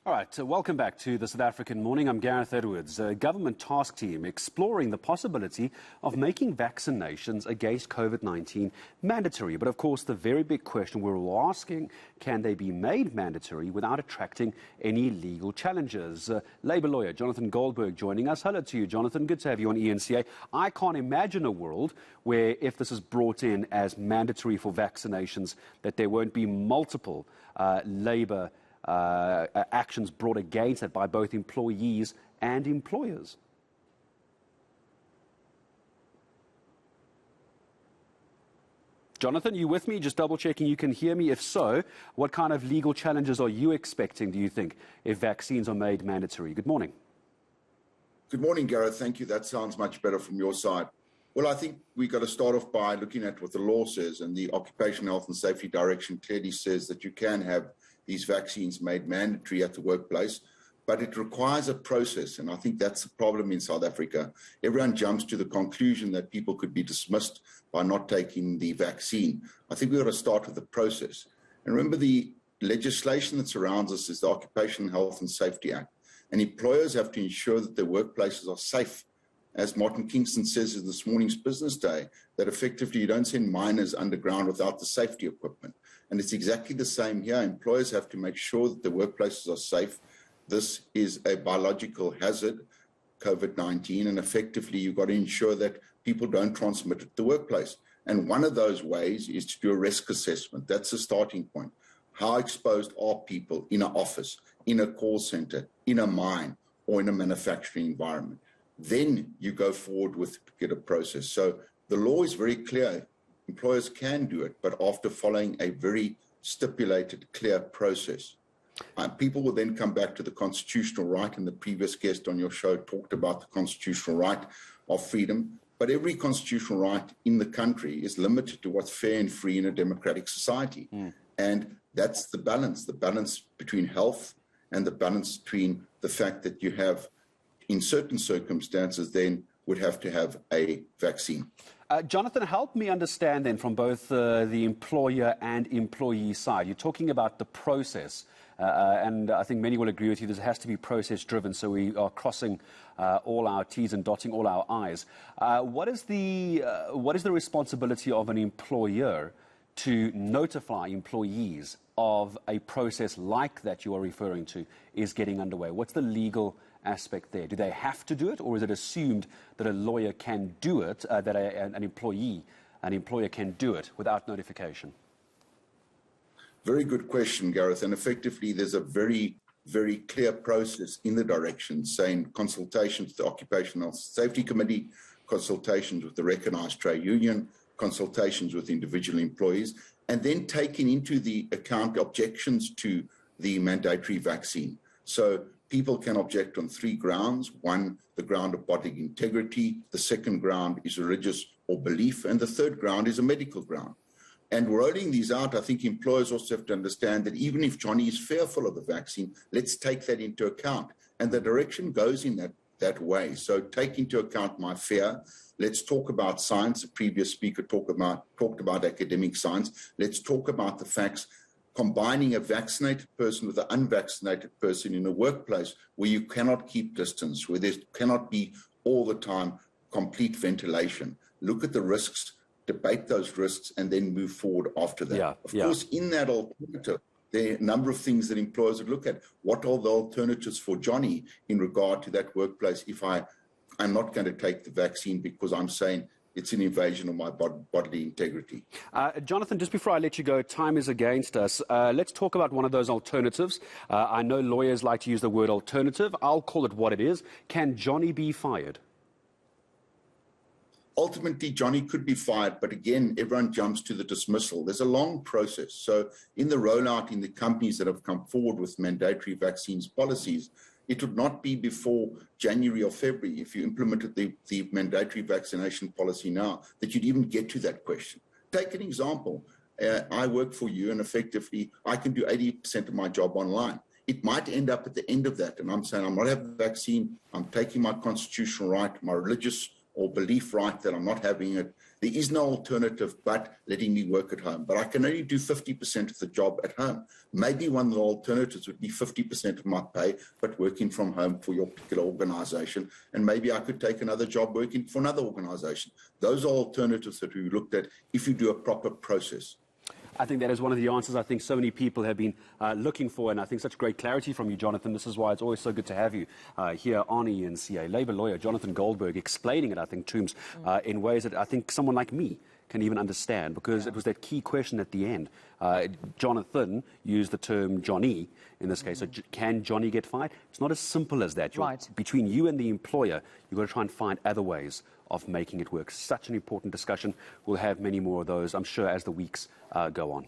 All right, so welcome back to the South African Morning. I'm Gareth Edwards. A government task team exploring the possibility of making vaccinations against COVID-19 mandatory. But of course, the very big question we're all asking, can they be made mandatory without attracting any legal challenges? Labour lawyer Jonathan Goldberg joining us. Hello to you, Jonathan. Good to have you on eNCA. I can't imagine a world where if this is brought in as mandatory for vaccinations, that there won't be multiple Labour actions brought against it by both employees and employers. Jonathan, you with me? Just double checking you can hear me. If so, what kind of legal challenges are you expecting, do you think, if vaccines are made mandatory? Good morning. Good morning, Gareth. Thank you. That sounds much better from your side. Well, I think we've got to start off by looking at what the law says, and the Occupational Health and Safety Direction clearly says that you can have these vaccines made mandatory at the workplace, but it requires a process, and I think that's the problem in South Africa. Everyone jumps to the conclusion that people could be dismissed by not taking the vaccine. I think we've got to start with the process. And remember, the legislation that surrounds us is the Occupational Health and Safety Act, and employers have to ensure that their workplaces are safe. As Martin Kingston says in this morning's Business Day, that effectively you don't send miners underground without the safety equipment. And it's exactly the same here. Employers have to make sure that the workplaces are safe. This is a biological hazard, COVID-19, and effectively you've got to ensure that people don't transmit it to the workplace. And one of those ways is to do a risk assessment. That's the starting point. How exposed are people in an office, in a call center, in a mine, or in a manufacturing environment? Then you go forward with get a process. So the law is very clear. Employers can do it, but after following a very stipulated, clear process. People will then come back to the constitutional right, and the previous guest on your show talked about the constitutional right of freedom. But every constitutional right in the country is limited to what's fair and free in a democratic society. And that's the balance between health and the balance between the fact that you have, in certain circumstances, then would have to have a vaccine. Jonathan, help me understand then from both the employer and employee side. You're talking about the process, and I think many will agree with you, this has to be process-driven, so we are crossing all our T's and dotting all our I's. What is the responsibility of an employer to notify employees of a process like that you are referring to is getting underway? What's the legal aspect there? Do they have to do it, or is it assumed that a lawyer can do it, that an employer can do it without notification? Very good question, Gareth. And effectively, there's a very, very clear process in the direction saying consultations with the Occupational Health Safety Committee, consultations with the recognised trade union, consultations with individual employees, and then taking into the account objections to the mandatory vaccine. So people can object on 3 grounds. One, the ground of bodily integrity. The second ground is religious or belief. And the third ground is a medical ground. And rolling these out, I think employers also have to understand that even if Johnny is fearful of the vaccine, let's take that into account. And the direction goes in that way. So take into account my fear. Let's talk about science. The previous speaker talked about academic science. Let's talk about the facts. Combining a vaccinated person with an unvaccinated person in a workplace where you cannot keep distance, where there cannot be all the time complete ventilation. Look at the risks, debate those risks, and then move forward after that. Of course, in that alternative, there are a number of things that employers would look at. What are the alternatives for Johnny in regard to that workplace if I'm not going to take the vaccine because I'm saying it's an invasion of my bodily integrity. Jonathan, just before I let you go, time is against us. Let's talk about one of those alternatives. I know lawyers like to use the word alternative. I'll call it what it is. Can Johnny be fired? Ultimately, Johnny could be fired, but again, everyone jumps to the dismissal. There's a long process. So in the rollout in the companies that have come forward with mandatory vaccines policies, it would not be before January or February, if you implemented the mandatory vaccination policy now, that you'd even get to that question. Take an example. I work for you, and effectively, I can do 80% of my job online. It might end up at the end of that, and I'm saying I'm not having a vaccine, I'm taking my constitutional right, my religious or belief right that I'm not having it, there is no alternative but letting me work at home. But I can only do 50% of the job at home. Maybe one of the alternatives would be 50% of my pay, but working from home for your particular organization. And maybe I could take another job working for another organization. Those are alternatives that we looked at if you do a proper process. I think that is one of the answers I think so many people have been looking for, and I think such great clarity from you, Jonathan. This is why it's always so good to have you here on eNCA. Labour lawyer Jonathan Goldberg explaining it, I think, Toombs, in ways that I think someone like me can even understand, because it was that key question at the end. Jonathan used the term Johnny in this case. So can Johnny get fired? It's not as simple as that. Right. Between you and the employer, you've got to try and find other ways of making it work. Such an important discussion. We'll have many more of those, I'm sure, as the weeks go on.